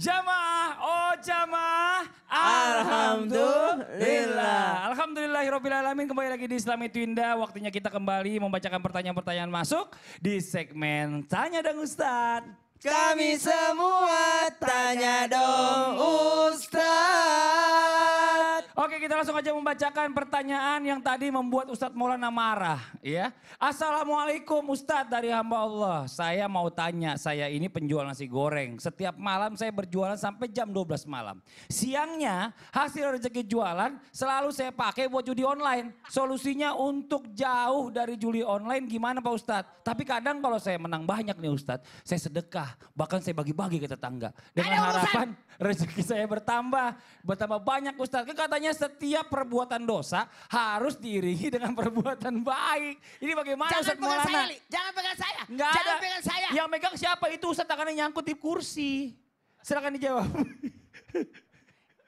Jamaah, oh jamaah, Alhamdulillah. Alhamdulillahirrabbilalamin, kembali lagi di Islam Itu Indah. Waktunya kita kembali membacakan pertanyaan-pertanyaan masuk di segmen Tanya Dong Ustadz. Kami semua tanya dong Ustadz. Oke, kita langsung aja membacakan pertanyaan yang tadi membuat Ustadz Maulana marah. Ya. Assalamualaikum Ustadz dari hamba Allah. Saya mau tanya, saya ini penjual nasi goreng. Setiap malam saya berjualan sampai jam 12 malam. Siangnya hasil rezeki jualan selalu saya pakai buat judi online. Solusinya untuk jauh dari judi online gimana Pak Ustadz? Tapi kadang kalau saya menang banyak nih Ustadz, saya sedekah. Bahkan saya bagi-bagi ke tetangga. Dengan harapan rezeki saya bertambah banyak Ustadz. Kan katanya setiap perbuatan dosa harus diiringi dengan perbuatan baik. Ini bagaimana Ustadz Maulana? Jangan pegang saya. Nggak Jangan ada. pegang saya. Yang megang siapa itu Ustadz, tangannya nyangkut di kursi. Silakan dijawab.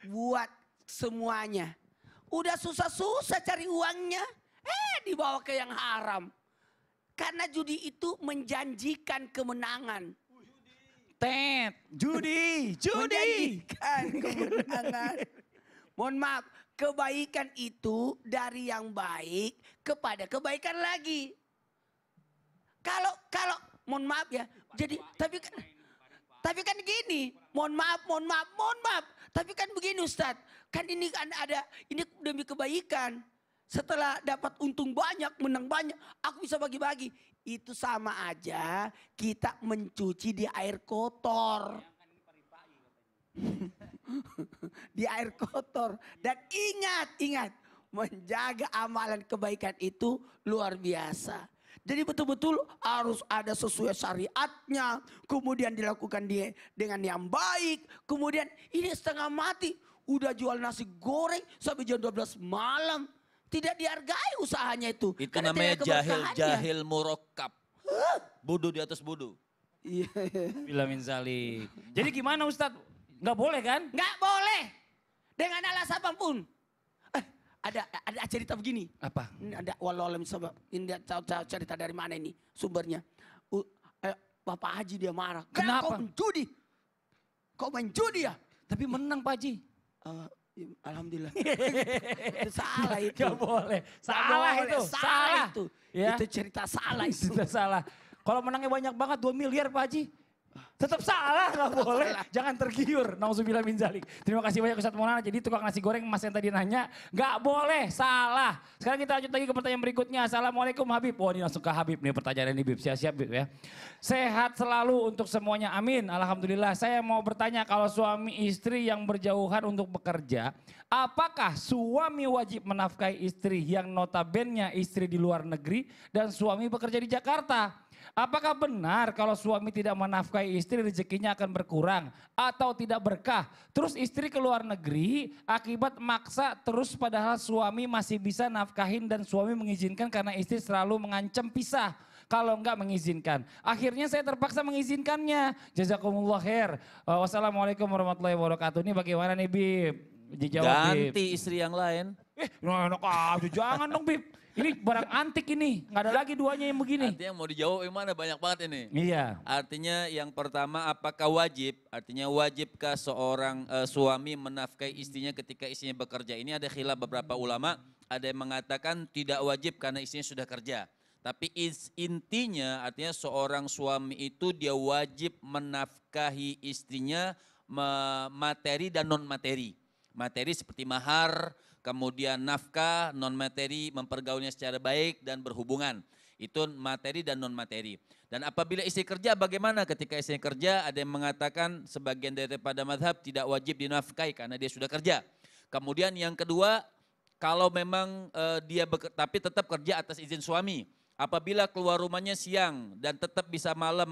Buat semuanya. Udah susah-susah cari uangnya. Dibawa ke yang haram. Karena judi itu menjanjikan kemenangan. Judi. Menjanjikan kemenangan. Mohon maaf, kebaikan itu dari yang baik kepada kebaikan lagi. Kalau mohon maaf ya. Jadi tapi kan gini, mohon maaf. Tapi kan begini Ustadz, kan ini kan ada ini demi kebaikan. Setelah dapat untung banyak, menang banyak, aku bisa bagi-bagi. Itu sama aja kita mencuci di air kotor. Di air kotor. Dan ingat, menjaga amalan kebaikan itu luar biasa. Jadi betul-betul harus ada sesuai syariatnya. Kemudian dilakukan dengan yang baik. Kemudian ini setengah mati. Udah jual nasi goreng sampai jam 12 malam. Tidak dihargai usahanya itu. Itu namanya jahil murokkab. Bodoh di atas bodoh. Iya. Bila min zalik. Jadi gimana Ustadz? Nggak boleh kan? Nggak boleh. Dengan alasan apapun. Ada cerita begini. Apa? Ini ada wallahualam sebab. Ini cerita dari mana ini sumbernya. Bapak Haji dia marah. Kenapa? Kau main judi ya? Tapi menang Pak Haji. Alhamdulillah. Itu salah itu. Gak boleh. Salah itu. Ya. Itu cerita salah itu. Sudah salah. Kalau menangnya banyak banget 2 miliar Pak Haji. Tetap salah, gak boleh. Jangan tergiur. Nauzubillah min zalik. Terima kasih banyak Ustadz Maulana. Jadi tukang nasi goreng Mas yang tadi nanya, gak boleh, salah. Sekarang kita lanjut lagi ke pertanyaan berikutnya. Assalamualaikum Habib. Wah, ini langsung ke Habib nih pertanyaan ini Bib. Siap-siap Bib ya. Sehat selalu untuk semuanya, amin. Alhamdulillah. Saya mau bertanya, kalau suami istri yang berjauhan untuk bekerja, apakah suami wajib menafkahi istri yang notabene istri di luar negeri dan suami bekerja di Jakarta? Apakah benar kalau suami tidak menafkahi istri rezekinya akan berkurang atau tidak berkah? Terus istri ke luar negeri akibat maksa terus padahal suami masih bisa nafkahin dan suami mengizinkan karena istri selalu mengancam pisah. Kalau enggak mengizinkan. Akhirnya saya terpaksa mengizinkannya. Jazakumullah khair. Wassalamualaikum warahmatullahi wabarakatuh. Ini bagaimana nih Bib? Dijawab, Bib. Ganti istri yang lain. Enak aja. Jangan dong Bib. Ini barang antik ini, nggak ada lagi duanya yang begini. Artinya mau dijawab yang mana banyak banget ini. Iya. Artinya yang pertama apakah wajib? Artinya wajibkah seorang suami menafkahi istrinya ketika istrinya bekerja? Ini ada khilaf beberapa ulama. Ada yang mengatakan tidak wajib karena istrinya sudah kerja. Tapi intinya artinya seorang suami itu dia wajib menafkahi istrinya materi dan non materi. Materi seperti mahar, kemudian nafkah, non materi, mempergaulnya secara baik dan berhubungan. Itu materi dan non materi. Dan apabila istri kerja bagaimana ketika istri kerja? Ada yang mengatakan sebagian daripada madhab tidak wajib dinafkahi karena dia sudah kerja. Kemudian yang kedua, kalau memang tapi tetap kerja atas izin suami. Apabila keluar rumahnya siang dan tetap bisa malam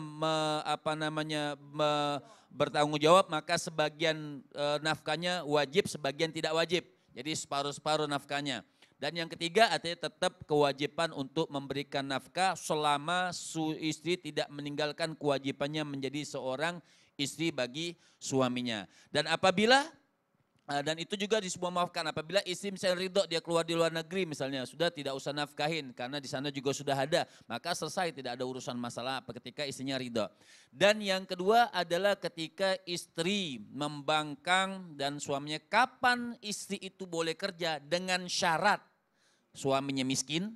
bertanggung jawab, maka sebagian nafkahnya wajib, sebagian tidak wajib. Jadi separuh-separuh nafkahnya. Dan yang ketiga artinya tetap kewajiban untuk memberikan nafkah selama istri tidak meninggalkan kewajibannya menjadi seorang istri bagi suaminya. Dan apabila Dan itu juga disebut memaafkan apabila istri misalnya ridho dia keluar di luar negeri misalnya sudah tidak usah nafkahin karena di sana juga sudah ada maka selesai tidak ada urusan masalah apa ketika istrinya ridho. Dan yang kedua adalah ketika istri membangkang dan suaminya kapan istri itu boleh kerja dengan syarat suaminya miskin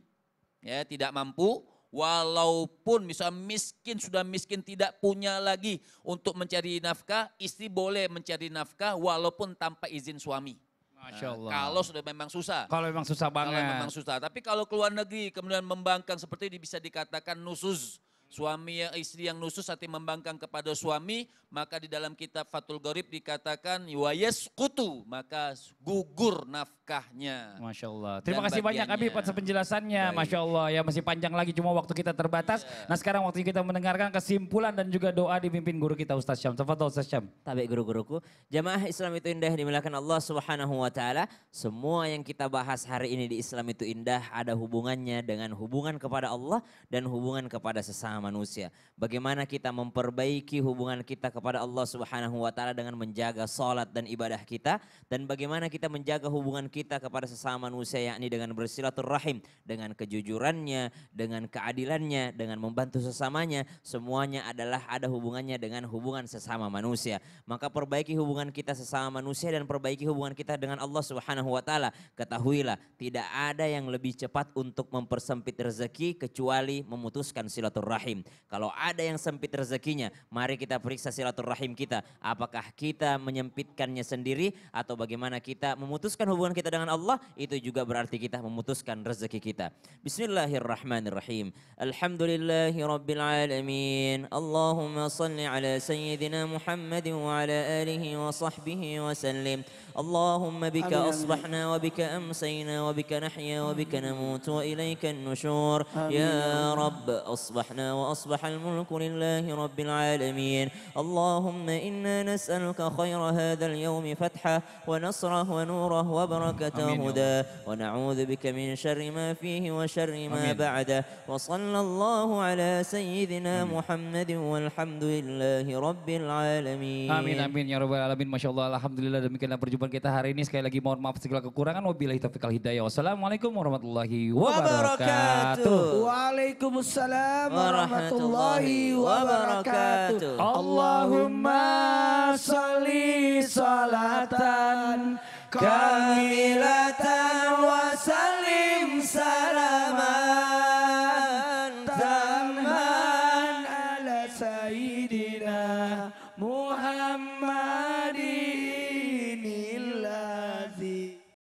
ya tidak mampu. Walaupun misalnya miskin, sudah miskin tidak punya lagi untuk mencari nafkah, istri boleh mencari nafkah walaupun tanpa izin suami. Masya Allah. Kalau sudah memang susah. Kalau memang susah banget. Kalau memang susah. Tapi kalau keluar negeri kemudian membangkang seperti ini bisa dikatakan nusuz. Suami istri yang nusuz hati membangkang kepada suami, maka di dalam kitab Fathul Gharib dikatakan wayasqutu, maka gugur nafkahnya. Masya Allah. Terima Dan kasih banyak bagiannya. Habib atas penjelasannya. Baik. Masya Allah ya masih panjang lagi cuma waktu kita terbatas. Nah sekarang waktu kita mendengarkan kesimpulan dan juga doa dipimpin guru kita Ustaz Syam. Tafadhol Ustaz Syam. Tabe guru-guruku, jamaah Islam itu indah dimuliakan Allah Subhanahu wa taala. Semua yang kita bahas hari ini di Islam itu indah, ada hubungannya dengan hubungan kepada Allah dan hubungan kepada sesama manusia. Bagaimana kita memperbaiki hubungan kita kepada Allah Subhanahu wa taala dengan menjaga salat dan ibadah kita, dan bagaimana kita menjaga hubungan kita kepada sesama manusia yakni dengan bersilaturahim, dengan kejujurannya, dengan keadilannya, dengan membantu sesamanya. Semuanya adalah ada hubungannya dengan hubungan sesama manusia. Maka perbaiki hubungan kita sesama manusia dan perbaiki hubungan kita dengan Allah Subhanahu wa taala. Ketahuilah tidak ada yang lebih cepat untuk mempersempit rezeki kecuali memutuskan silaturahim. Kalau ada yang sempit rezekinya, mari kita periksa silaturahim kita. Apakah kita menyempitkannya sendiri atau bagaimana kita memutuskan hubungan kita dengan Allah, itu juga berarti kita memutuskan rezeki kita. Bismillahirrahmanirrahim. Alhamdulillahi rabbil alamin. Allahumma salli ala sayyidina Muhammad wa ala alihi wa sahbihi wa sallim. Allahumma bika asbahna wa bika amsayna wa bika nahya wa bika namut wa ilayka an-nushur. Ya Rabb, asbahna wa asbah al-mulku lillahi rabbil alamin. Allahumma inna nas'aluka khayra hadha al-yawm fatha wa nasrah wa nurah wa barakatah huda wa na'udzu bika min sharri ma fihi wa sharri ma ba'da. Wa sallallahu ala sayyidina Muhammadin walhamdulillahi rabbil alamin. Amin amin ya rabbal alamin. Masya Allah. Alhamdulillah demikianlah perjumpaan kita hari ini. Sekali lagi mohon maaf segala kekurangan. Wabillahi taufiq wal hidayah. Wassalamualaikum warahmatullahi wabarakatuh. Waalaikumsalam warahmatullahi wabarakatuh. Allahumma salli salatan kamilatan wa